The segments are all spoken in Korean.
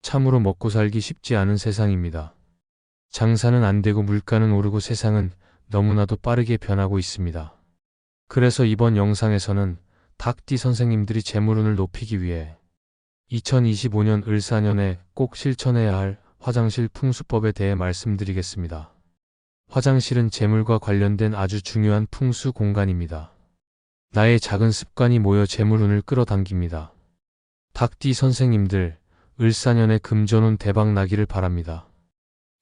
참으로 먹고 살기 쉽지 않은 세상입니다. 장사는 안 되고 물가는 오르고 세상은 너무나도 빠르게 변하고 있습니다. 그래서 이번 영상에서는 닭띠 선생님들이 재물운을 높이기 위해 2025년 을사년에 꼭 실천해야 할 화장실 풍수법에 대해 말씀드리겠습니다. 화장실은 재물과 관련된 아주 중요한 풍수 공간입니다. 나의 작은 습관이 모여 재물운을 끌어당깁니다. 닭띠 선생님들, 을사년에 금전운 대박 나기를 바랍니다.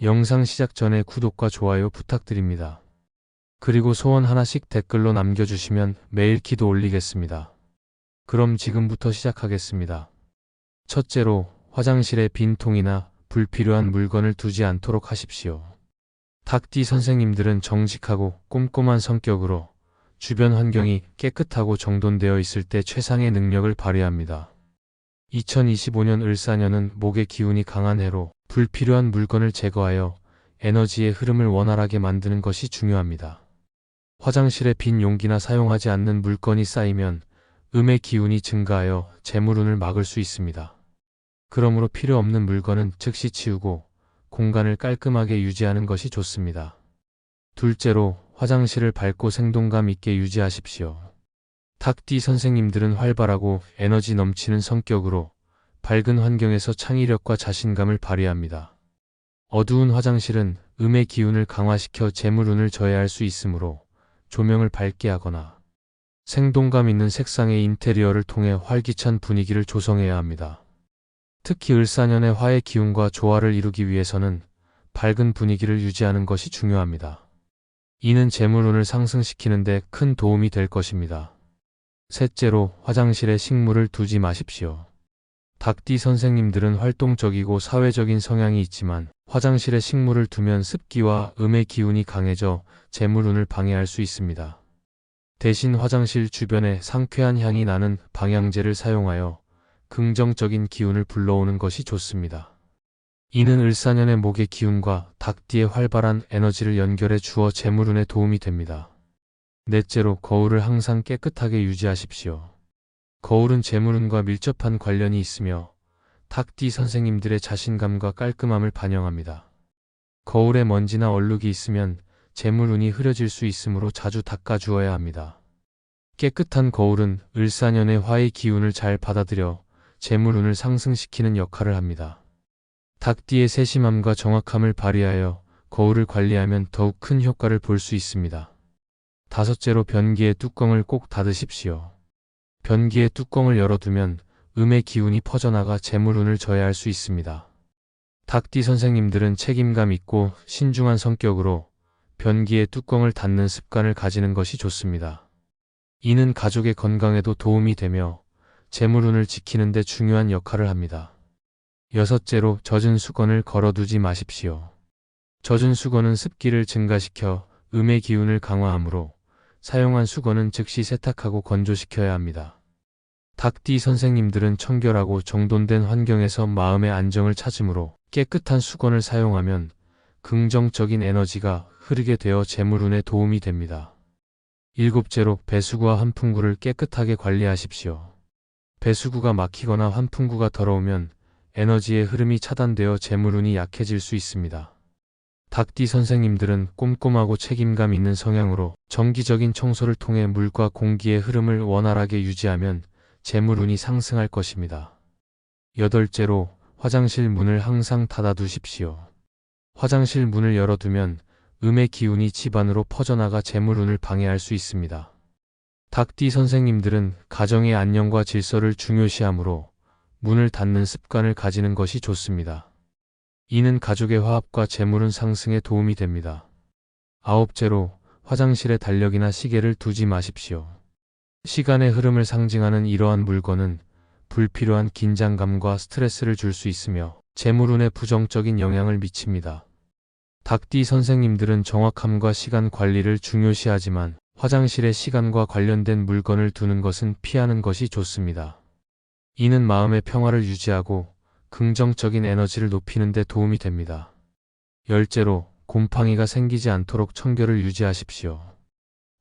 영상 시작 전에 구독과 좋아요 부탁드립니다. 그리고 소원 하나씩 댓글로 남겨주시면 매일 기도 올리겠습니다. 그럼 지금부터 시작하겠습니다. 첫째로, 화장실에 빈 통이나 불필요한 물건을 두지 않도록 하십시오. 닭띠 선생님들은 정직하고 꼼꼼한 성격으로 주변 환경이 깨끗하고 정돈되어 있을 때 최상의 능력을 발휘합니다. 2025년 을사년은 목의 기운이 강한 해로 불필요한 물건을 제거하여 에너지의 흐름을 원활하게 만드는 것이 중요합니다. 화장실에 빈 용기나 사용하지 않는 물건이 쌓이면 음의 기운이 증가하여 재물운을 막을 수 있습니다. 그러므로 필요 없는 물건은 즉시 치우고 공간을 깔끔하게 유지하는 것이 좋습니다. 둘째로, 화장실을 밝고 생동감 있게 유지하십시오. 닭띠 선생님들은 활발하고 에너지 넘치는 성격으로 밝은 환경에서 창의력과 자신감을 발휘합니다. 어두운 화장실은 음의 기운을 강화시켜 재물운을 저해할 수 있으므로 조명을 밝게 하거나 생동감 있는 색상의 인테리어를 통해 활기찬 분위기를 조성해야 합니다. 특히 을사년의 화의 기운과 조화를 이루기 위해서는 밝은 분위기를 유지하는 것이 중요합니다. 이는 재물운을 상승시키는 데 큰 도움이 될 것입니다. 셋째로, 화장실에 식물을 두지 마십시오. 닭띠 선생님들은 활동적이고 사회적인 성향이 있지만 화장실에 식물을 두면 습기와 음의 기운이 강해져 재물운을 방해할 수 있습니다. 대신 화장실 주변에 상쾌한 향이 나는 방향제를 사용하여 긍정적인 기운을 불러오는 것이 좋습니다. 이는 을사년의 목의 기운과 닭띠의 활발한 에너지를 연결해 주어 재물운에 도움이 됩니다. 넷째로, 거울을 항상 깨끗하게 유지하십시오. 거울은 재물운과 밀접한 관련이 있으며 닭띠 선생님들의 자신감과 깔끔함을 반영합니다. 거울에 먼지나 얼룩이 있으면 재물운이 흐려질 수 있으므로 자주 닦아주어야 합니다. 깨끗한 거울은 을사년의 화의 기운을 잘 받아들여 재물운을 상승시키는 역할을 합니다. 닭띠의 세심함과 정확함을 발휘하여 거울을 관리하면 더욱 큰 효과를 볼 수 있습니다. 다섯째로, 변기의 뚜껑을 꼭 닫으십시오. 변기의 뚜껑을 열어두면 음의 기운이 퍼져나가 재물운을 저해할 수 있습니다. 닭띠 선생님들은 책임감 있고 신중한 성격으로 변기의 뚜껑을 닫는 습관을 가지는 것이 좋습니다. 이는 가족의 건강에도 도움이 되며 재물운을 지키는 데 중요한 역할을 합니다. 여섯째로, 젖은 수건을 걸어두지 마십시오. 젖은 수건은 습기를 증가시켜 음의 기운을 강화하므로 사용한 수건은 즉시 세탁하고 건조시켜야 합니다. 닭띠 선생님들은 청결하고 정돈된 환경에서 마음의 안정을 찾으므로 깨끗한 수건을 사용하면 긍정적인 에너지가 흐르게 되어 재물운에 도움이 됩니다. 일곱째로, 배수구와 환풍구를 깨끗하게 관리하십시오. 배수구가 막히거나 환풍구가 더러우면 에너지의 흐름이 차단되어 재물운이 약해질 수 있습니다. 닭띠 선생님들은 꼼꼼하고 책임감 있는 성향으로 정기적인 청소를 통해 물과 공기의 흐름을 원활하게 유지하면 재물운이 상승할 것입니다. 여덟째로, 화장실 문을 항상 닫아두십시오. 화장실 문을 열어두면 음의 기운이 집안으로 퍼져나가 재물운을 방해할 수 있습니다. 닭띠 선생님들은 가정의 안녕과 질서를 중요시하므로 문을 닫는 습관을 가지는 것이 좋습니다. 이는 가족의 화합과 재물운 상승에 도움이 됩니다. 아홉째로, 화장실에 달력이나 시계를 두지 마십시오. 시간의 흐름을 상징하는 이러한 물건은 불필요한 긴장감과 스트레스를 줄 수 있으며 재물운에 부정적인 영향을 미칩니다. 닭띠 선생님들은 정확함과 시간 관리를 중요시하지만 화장실에 시간과 관련된 물건을 두는 것은 피하는 것이 좋습니다. 이는 마음의 평화를 유지하고 긍정적인 에너지를 높이는 데 도움이 됩니다. 열째로, 곰팡이가 생기지 않도록 청결을 유지하십시오.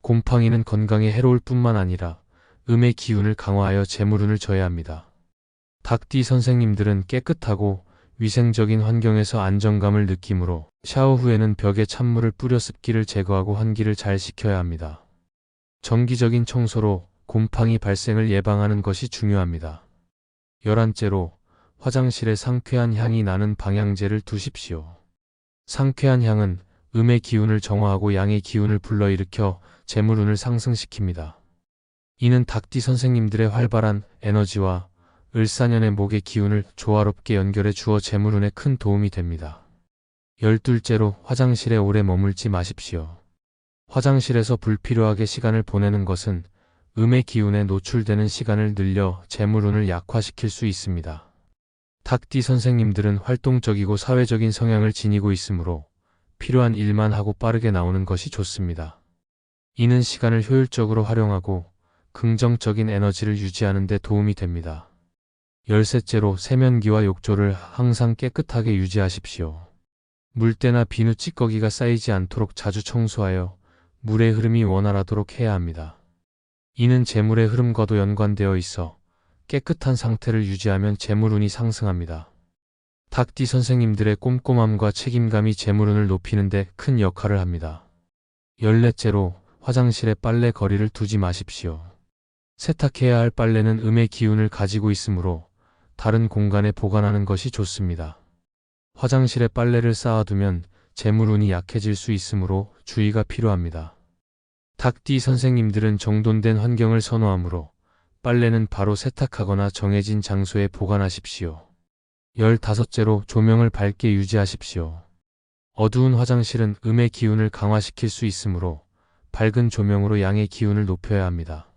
곰팡이는 건강에 해로울 뿐만 아니라 음의 기운을 강화하여 재물운을 저해합니다. 닭띠 선생님들은 깨끗하고 위생적인 환경에서 안정감을 느끼므로 샤워 후에는 벽에 찬물을 뿌려 습기를 제거하고 환기를 잘 시켜야 합니다. 정기적인 청소로 곰팡이 발생을 예방하는 것이 중요합니다. 11째로 화장실에 상쾌한 향이 나는 방향제를 두십시오. 상쾌한 향은 음의 기운을 정화하고 양의 기운을 불러일으켜 재물운을 상승시킵니다. 이는 닭띠 선생님들의 활발한 에너지와 을사년의 목의 기운을 조화롭게 연결해 주어 재물운에 큰 도움이 됩니다. 12째로 화장실에 오래 머물지 마십시오. 화장실에서 불필요하게 시간을 보내는 것은 음의 기운에 노출되는 시간을 늘려 재물운을 약화시킬 수 있습니다. 닭띠 선생님들은 활동적이고 사회적인 성향을 지니고 있으므로 필요한 일만 하고 빠르게 나오는 것이 좋습니다. 이는 시간을 효율적으로 활용하고 긍정적인 에너지를 유지하는 데 도움이 됩니다. 13째로 세면기와 욕조를 항상 깨끗하게 유지하십시오. 물때나 비누 찌꺼기가 쌓이지 않도록 자주 청소하여 물의 흐름이 원활하도록 해야 합니다. 이는 재물의 흐름과도 연관되어 있어 깨끗한 상태를 유지하면 재물운이 상승합니다. 닭띠 선생님들의 꼼꼼함과 책임감이 재물운을 높이는 데 큰 역할을 합니다. 14째로 화장실에 빨래 거리를 두지 마십시오. 세탁해야 할 빨래는 음의 기운을 가지고 있으므로 다른 공간에 보관하는 것이 좋습니다. 화장실에 빨래를 쌓아두면 재물운이 약해질 수 있으므로 주의가 필요합니다. 닭띠 선생님들은 정돈된 환경을 선호하므로 빨래는 바로 세탁하거나 정해진 장소에 보관하십시오. 15째로 조명을 밝게 유지하십시오. 어두운 화장실은 음의 기운을 강화시킬 수 있으므로 밝은 조명으로 양의 기운을 높여야 합니다.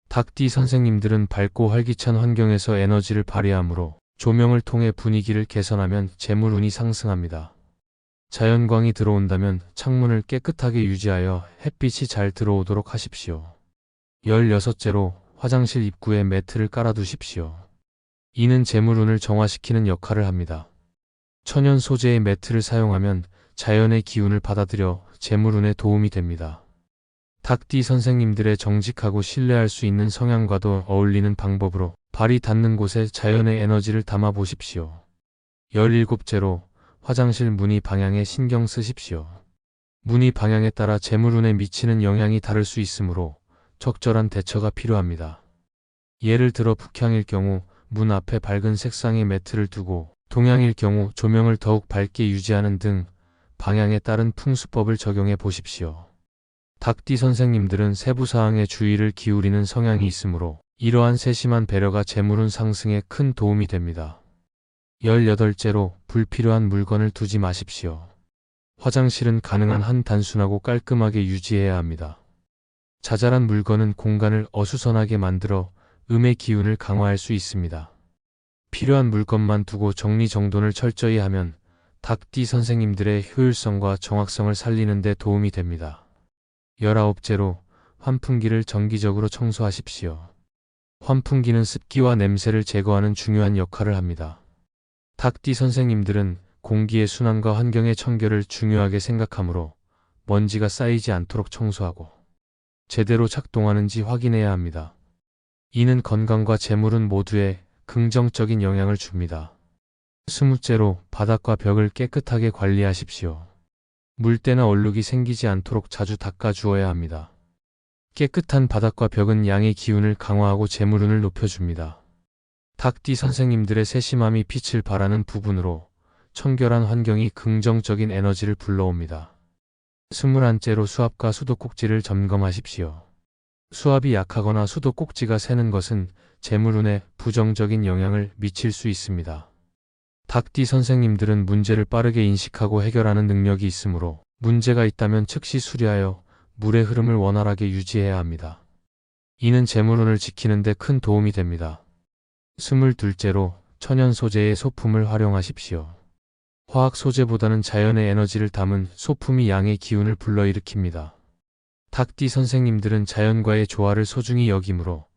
닭띠 선생님들은 밝고 활기찬 환경에서 에너지를 발휘하므로 조명을 통해 분위기를 개선하면 재물운이 상승합니다. 자연광이 들어온다면 창문을 깨끗하게 유지하여 햇빛이 잘 들어오도록 하십시오. 16째로 화장실 입구에 매트를 깔아두십시오. 이는 재물운을 정화시키는 역할을 합니다. 천연 소재의 매트를 사용하면 자연의 기운을 받아들여 재물운에 도움이 됩니다. 닭띠 선생님들의 정직하고 신뢰할 수 있는 성향과도 어울리는 방법으로 발이 닿는 곳에 자연의 에너지를 담아 보십시오. 17째로 화장실 문의 방향에 신경 쓰십시오. 문의 방향에 따라 재물운에 미치는 영향이 다를 수 있으므로 적절한 대처가 필요합니다. 예를 들어 북향일 경우 문 앞에 밝은 색상의 매트를 두고 동향일 경우 조명을 더욱 밝게 유지하는 등 방향에 따른 풍수법을 적용해 보십시오. 닭띠 선생님들은 세부사항에 주의를 기울이는 성향이 있으므로 이러한 세심한 배려가 재물운 상승에 큰 도움이 됩니다. 18째로 불필요한 물건을 두지 마십시오. 화장실은 가능한 한 단순하고 깔끔하게 유지해야 합니다. 자잘한 물건은 공간을 어수선하게 만들어 음의 기운을 강화할 수 있습니다. 필요한 물건만 두고 정리정돈을 철저히 하면 닭띠 선생님들의 효율성과 정확성을 살리는 데 도움이 됩니다. 19째로 환풍기를 정기적으로 청소하십시오. 환풍기는 습기와 냄새를 제거하는 중요한 역할을 합니다. 닭띠 선생님들은 공기의 순환과 환경의 청결을 중요하게 생각하므로 먼지가 쌓이지 않도록 청소하고 제대로 작동하는지 확인해야 합니다. 이는 건강과 재물운 모두에 긍정적인 영향을 줍니다. 20째로 바닥과 벽을 깨끗하게 관리하십시오. 물때나 얼룩이 생기지 않도록 자주 닦아주어야 합니다. 깨끗한 바닥과 벽은 양의 기운을 강화하고 재물운을 높여줍니다. 닭띠 선생님들의 세심함이 빛을 발하는 부분으로 청결한 환경이 긍정적인 에너지를 불러옵니다. 21째로 수압과 수도꼭지를 점검하십시오. 수압이 약하거나 수도꼭지가 새는 것은 재물운에 부정적인 영향을 미칠 수 있습니다. 닭띠 선생님들은 문제를 빠르게 인식하고 해결하는 능력이 있으므로 문제가 있다면 즉시 수리하여 물의 흐름을 원활하게 유지해야 합니다. 이는 재물운을 지키는 데 큰 도움이 됩니다. 22째로 천연 소재의 소품을 활용하십시오. 화학 소재보다는 자연의 에너지를 담은 소품이 양의 기운을 불러일으킵니다. 닭띠 선생님들은 자연과의 조화를 소중히 여기므로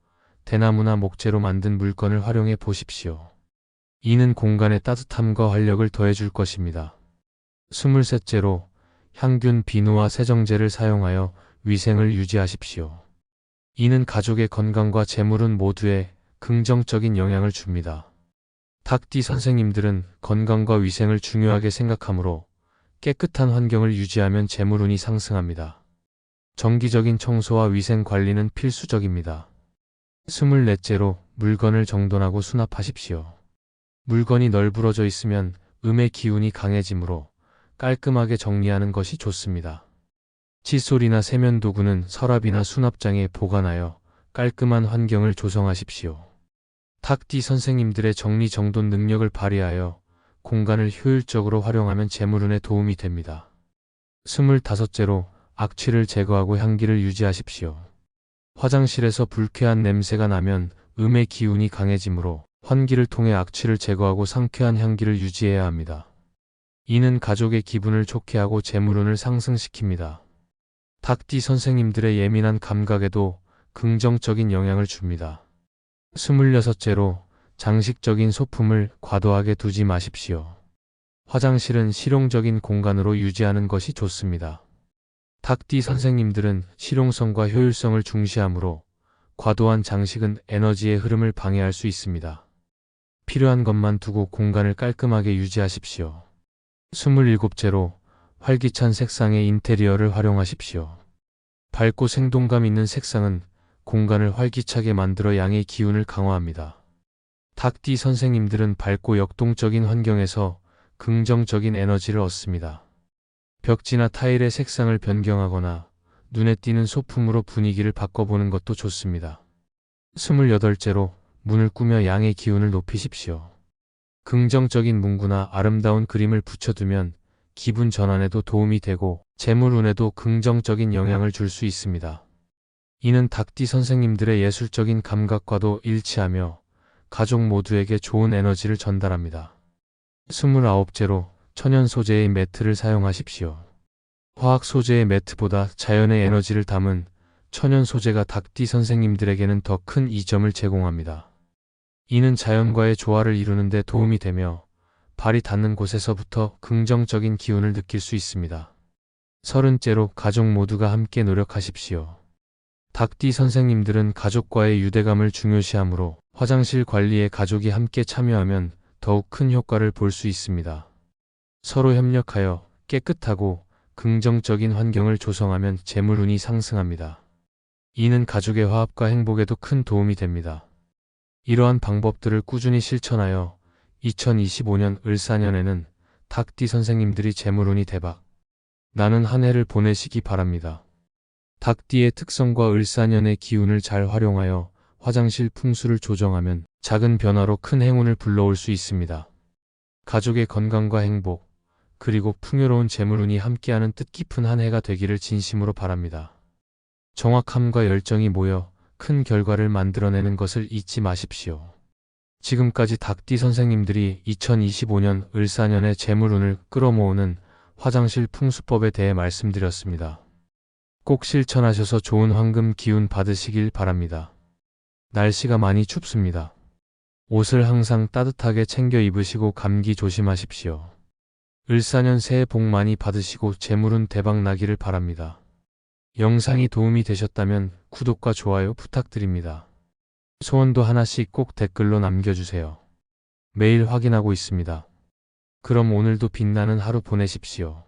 대나무나 목재로 만든 물건을 활용해 보십시오. 이는 공간의 따뜻함과 활력을 더해줄 것입니다. 23째로 향균 비누와 세정제를 사용하여 위생을 유지하십시오. 이는 가족의 건강과 재물운 모두에 긍정적인 영향을 줍니다. 닭띠 선생님들은 건강과 위생을 중요하게 생각하므로 깨끗한 환경을 유지하면 재물운이 상승합니다. 정기적인 청소와 위생 관리는 필수적입니다. 24째로 물건을 정돈하고 수납하십시오. 물건이 널브러져 있으면 음의 기운이 강해지므로 깔끔하게 정리하는 것이 좋습니다. 칫솔이나 세면도구는 서랍이나 수납장에 보관하여 깔끔한 환경을 조성하십시오. 닭띠 선생님들의 정리정돈 능력을 발휘하여 공간을 효율적으로 활용하면 재물운에 도움이 됩니다. 25째로 악취를 제거하고 향기를 유지하십시오. 화장실에서 불쾌한 냄새가 나면 음의 기운이 강해지므로 환기를 통해 악취를 제거하고 상쾌한 향기를 유지해야 합니다. 이는 가족의 기분을 좋게 하고 재물운을 상승시킵니다. 닭띠 선생님들의 예민한 감각에도 긍정적인 영향을 줍니다. 26째로 장식적인 소품을 과도하게 두지 마십시오. 화장실은 실용적인 공간으로 유지하는 것이 좋습니다. 닭띠 선생님들은 실용성과 효율성을 중시하므로 과도한 장식은 에너지의 흐름을 방해할 수 있습니다. 필요한 것만 두고 공간을 깔끔하게 유지하십시오. 27째로 활기찬 색상의 인테리어를 활용하십시오. 밝고 생동감 있는 색상은 공간을 활기차게 만들어 양의 기운을 강화합니다. 닭띠 선생님들은 밝고 역동적인 환경에서 긍정적인 에너지를 얻습니다. 벽지나 타일의 색상을 변경하거나 눈에 띄는 소품으로 분위기를 바꿔보는 것도 좋습니다. 28째로 문을 꾸며 양의 기운을 높이십시오. 긍정적인 문구나 아름다운 그림을 붙여두면 기분 전환에도 도움이 되고 재물운에도 긍정적인 영향을 줄 수 있습니다. 이는 닭띠 선생님들의 예술적인 감각과도 일치하며 가족 모두에게 좋은 에너지를 전달합니다. 29째로 천연 소재의 매트를 사용하십시오. 화학 소재의 매트보다 자연의 에너지를 담은 천연 소재가 닭띠 선생님들에게는 더 큰 이점을 제공합니다. 이는 자연과의 조화를 이루는 데 도움이 되며 발이 닿는 곳에서부터 긍정적인 기운을 느낄 수 있습니다. 30째로 가족 모두가 함께 노력하십시오. 닭띠 선생님들은 가족과의 유대감을 중요시하므로 화장실 관리에 가족이 함께 참여하면 더욱 큰 효과를 볼 수 있습니다. 서로 협력하여 깨끗하고 긍정적인 환경을 조성하면 재물운이 상승합니다. 이는 가족의 화합과 행복에도 큰 도움이 됩니다. 이러한 방법들을 꾸준히 실천하여 2025년 을사년에는 닭띠 선생님들이 재물운이 대박 나는 한 해를 보내시기 바랍니다. 닭띠의 특성과 을사년의 기운을 잘 활용하여 화장실 풍수를 조정하면 작은 변화로 큰 행운을 불러올 수 있습니다. 가족의 건강과 행복, 그리고 풍요로운 재물운이 함께하는 뜻깊은 한 해가 되기를 진심으로 바랍니다. 정확함과 열정이 모여 큰 결과를 만들어내는 것을 잊지 마십시오. 지금까지 닭띠 선생님들이 2025년 을사년의 재물운을 끌어모으는 화장실 풍수법에 대해 말씀드렸습니다. 꼭 실천하셔서 좋은 황금 기운 받으시길 바랍니다. 날씨가 많이 춥습니다. 옷을 항상 따뜻하게 챙겨 입으시고 감기 조심하십시오. 을사년 새해 복 많이 받으시고 재물운 대박 나기를 바랍니다. 영상이 도움이 되셨다면 구독과 좋아요 부탁드립니다. 소원도 하나씩 꼭 댓글로 남겨주세요. 매일 확인하고 있습니다. 그럼 오늘도 빛나는 하루 보내십시오.